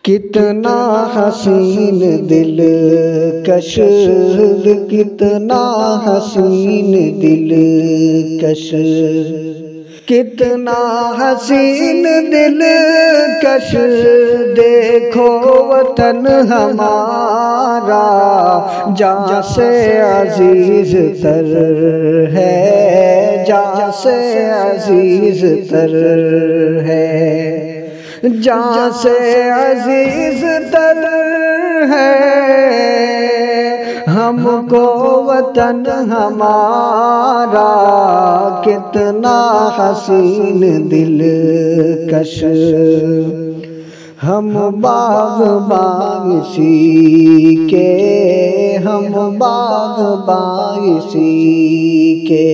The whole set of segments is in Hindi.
कितना हसीन दिल कश, कितना हसीन दिल कश, कितना हसीन दिल कश। देखो वतन हमारा जान से अजीज तर है, जान से अजीज तर है, जान से अजीज तर है। हमको वतन हमारा कितना हसीन दिल कश। हम बाग़बान इसी के, हम बाग़बान इसी के,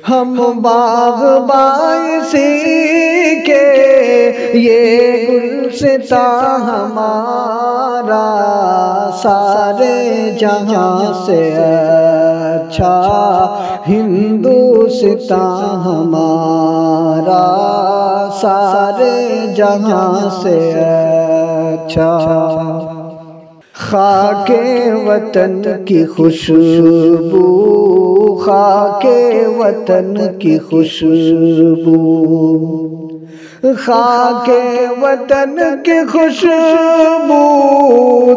हम बाग़बान इसी के। ये गुलसिता हमारा सारे जहां से अच्छा, हिंदुस्तां हमारा सारे जहां से अच्छा। खाके वतन की खुशबू, खाके वतन की खुशबू, खाके वतन की खुशबू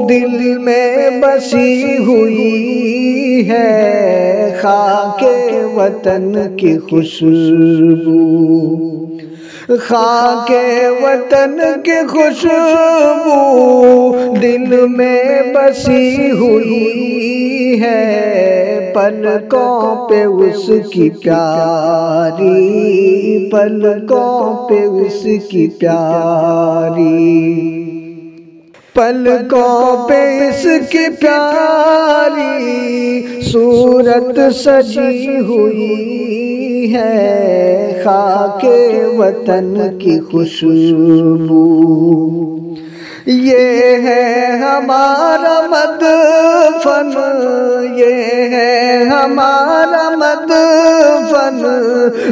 दिल में बसी हुई है। खाके वतन की खुशबू, खाके वतन की खुशबू दिल में बसी हुई है। पलकों पे उसकी प्यारी, पलकों पे उसकी प्यारी, पलकों पे इसकी प्यारी सूरत सजी हुई है। खाके वतन की खुशबू ये है हमारा मदफन, ये है हमारा मदफन,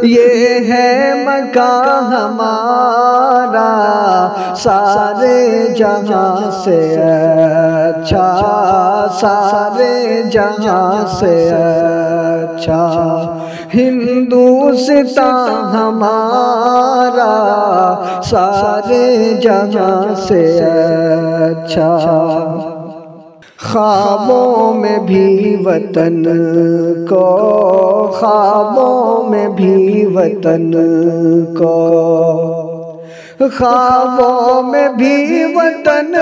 ये है मकान हमारा सारे जहां से अच्छा, सारे जहां से अच्छा। हिंदुस्तां हमारा सारे जहां से अच्छा। ख्वाबों में भी वतन को, ख्वाबों में भी वतन को, ख्वाबों में भी वतन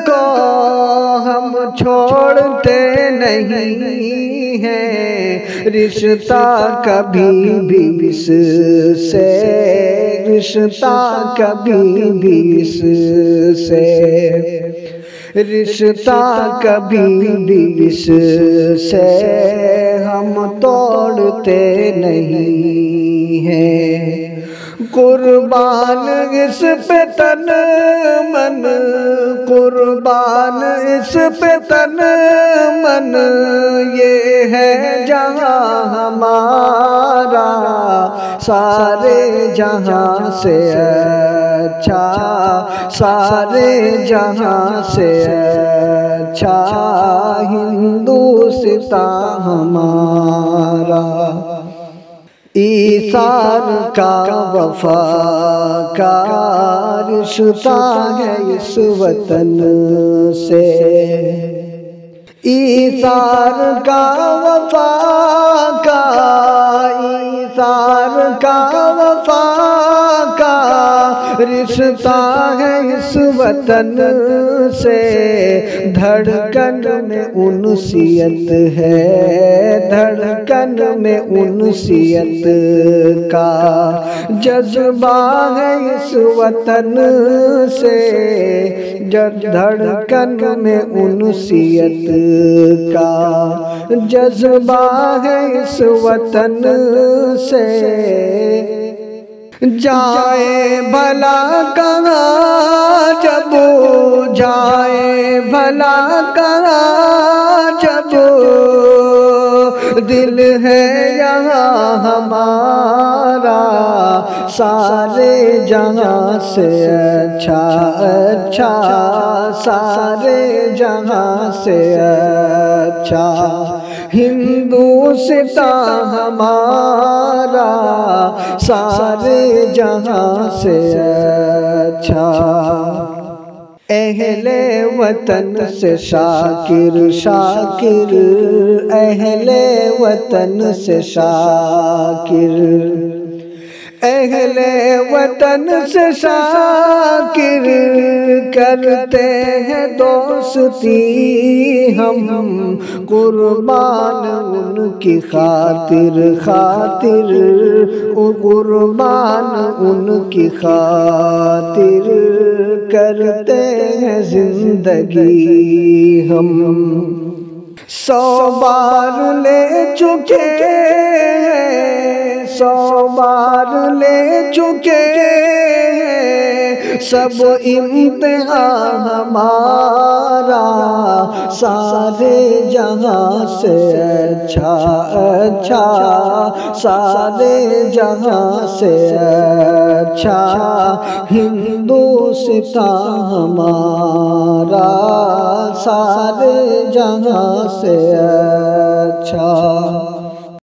को हम छोड़ते नहीं हैं। रिश्ता कभी भी इससे, रिश्ता कभी भी इससे, रिश्ता कभी भी इससे हम तोड़ते नहीं हैं। कुर्बान इस पे तन मन, कुर्बान इस पे तन मन, ये है जहां हमारा सारे जहां से अच्छा, सारे जहां से अच्छा। हिंदुस्तां हमारा ईसार का वफा का रिश्ता है इस वतन से। ईसार का वफा का, ईसार का वफा का रिश्ता है इस वतन से। धड़कन में उनसियत है, धड़कन में उनसियत का जज्बा है इस वतन से। धड़कन में उनसियत का जज्बा है इस वतन से। जाए भला कहाँ जब, जाए भला कहाँ जब, दिल है यहाँ हमारा सारे जहाँ से अच्छा अच्छा, सारे जहाँ से अच्छा हिंदुस्तान हमारा सारे जहाँ से अच्छा। अहले वतन से शाकिर शाकिर, अहले वतन से शाकिर, अहले वतन से शाकिर करते हैं दोस्ती हम, कुर्बान उनकी खातिर खातिर, कुर्बान उनकी खातिर करते हैं जिंदगी हम। 100 बार ले चुके हैं, 100 बार ले चुके हैं, सब इम्तिहान हमारा सारे जहाँ से अच्छा अच्छा, सारे जहाँ से अच्छा हिंदुस्तान हमारा सारे जहाँ से अच्छा।